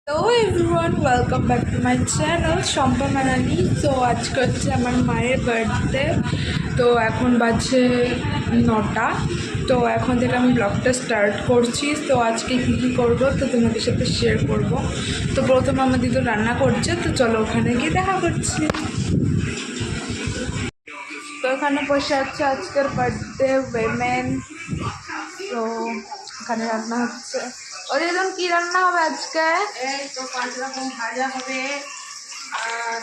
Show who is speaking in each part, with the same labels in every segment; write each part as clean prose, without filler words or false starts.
Speaker 1: Hello everyone, welcome back to my channel Shampa Manali. তো আজকে হচ্ছে আমার মায়ের বার্থডে। তো এখন বাজে 9টা। তো এখন থেকে আমি ব্লগটা স্টার্ট করছি। তো আজকে কী কী করবো তো তোমাদের সাথে শেয়ার করব। তো প্রথমে আমার দিদি রান্না করছে, তো চলো ওখানে গিয়ে দেখা করছি। তো এখানে বসে আছে আজকের বার্থডে উইমেন। তো এখানে রান্না হচ্ছে। ওর একদম কি রান্না হবে আজকে?
Speaker 2: এই তো 5 রকম ভাজা হবে, আর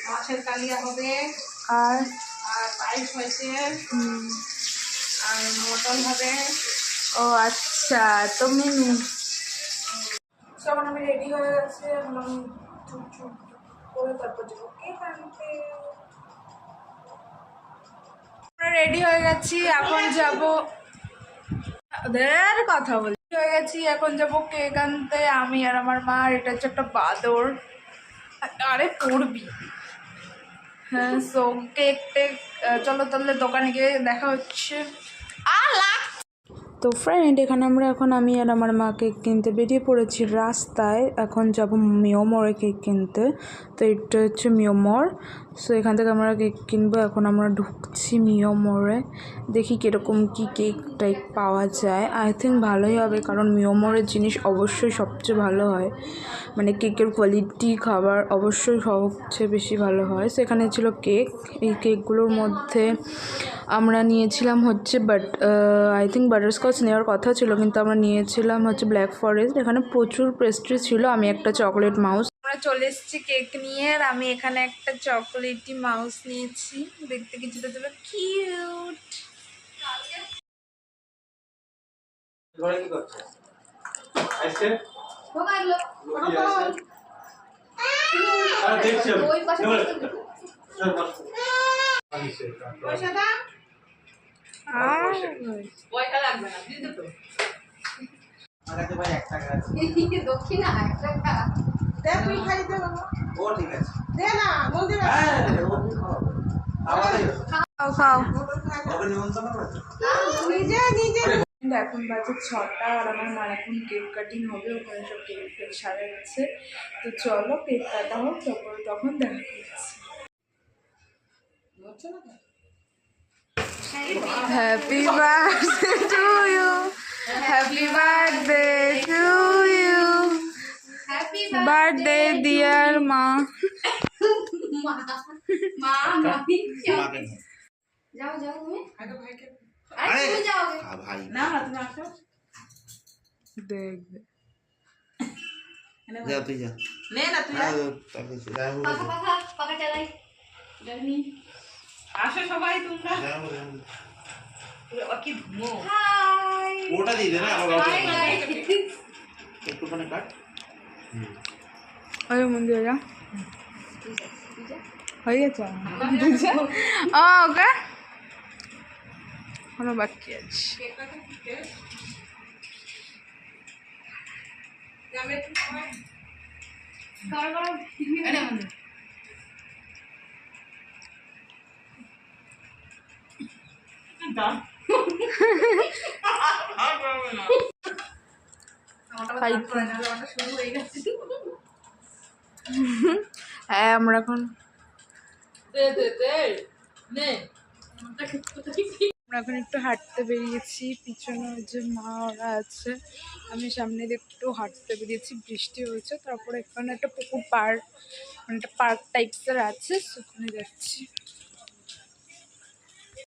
Speaker 2: মাছের কালিয়া হবে,
Speaker 1: আর
Speaker 2: আর পায়েস হয়েছে, আর মটন হবে।
Speaker 1: ও আচ্ছা, তো মেনু তখন আমি রেডি হয়ে গেছি। এখন আমি চুপ করে তারপর যাবো কেক আনতে। রেডি হয়ে গেছি, এখন যাব ওদের কথা বলি। হয়ে গেছি, এখন যাবো কেক আনতে আমি আর আমার মা। আর এটা হচ্ছে একটা বাদর, আরে পড়বি। হ্যাঁ, সো কেক টেক চলো তাহলে দোকানে গিয়ে দেখা হচ্ছে। তো ফ্রেন্ড, এখানে আমি আর আমার মা কেক কিনতে বেরিয়ে পড়েছি রাস্তায়। এখন যাব মিওমরে কেক কিনতে। তো এটা হচ্ছে মিওমর। সো এখান থেকে আমরা কেক কিনবো। এখন আমরা ঢুকছি মিওমরে। দেখি কীরকম কী কেক টাইপ পাওয়া যায়। আই থিঙ্ক ভালোই হবে, কারণ মিওমরের জিনিস অবশ্যই সবচেয়ে ভালো হয়। মানে কেকের কোয়ালিটি, খাবার অবশ্যই সবচেয়ে বেশি ভালো হয়। সেখানে ছিল কেক। এই কেকগুলোর মধ্যে আমরা নিয়েছিলাম হচ্ছে আই থিঙ্ক বাটারস্কচ নেওয়ার কথা ছিল, কিন্তু আমরা নিয়েছিলাম হচ্ছে ব্ল্যাক ফরেস্ট। এখানে প্রচুর পেস্ট্রি ছিল। আমি একটা চকলেট মাউস, আমরা চলে এসেছি কেক নিয়ে। আর আমি এখানে একটা চকলেটি মাউস নিয়েছি। দেখতে কিছুটা দেবে কিউট। এখন বাজে 6টা, আর আমার মার এখন কেক কাটিং হবে। ওখানে সব কেক ফেক সারা গেছে। তো চলো কেক কাটা হোক, তখন দেখা করছি। Happy birthday to you, happy birthday to you, birthday dear মা।
Speaker 2: যাও যাও তুমি
Speaker 1: দেখবে
Speaker 2: আসো সবাই তোমরা। কি ধুমো
Speaker 3: ওটা দিয়ে দে না, একটুখানি কাট।
Speaker 1: ওই মন্দিরে যা হয়ে গেছে। ওকে কোনো বাকি আছে। হ্যাঁ, আমরা এখন একটু হাঁটতে বেরিয়েছি। পিছনে যে মা ওরা আছে, আমি সামনে দিয়ে একটু হাঁটতে বেরিয়েছি। বৃষ্টি হয়েছে, তারপরে এখানে একটা পুকুর পার্ক, মানে একটা পার্ক টাইপসের আছে, সেখানে যাচ্ছি।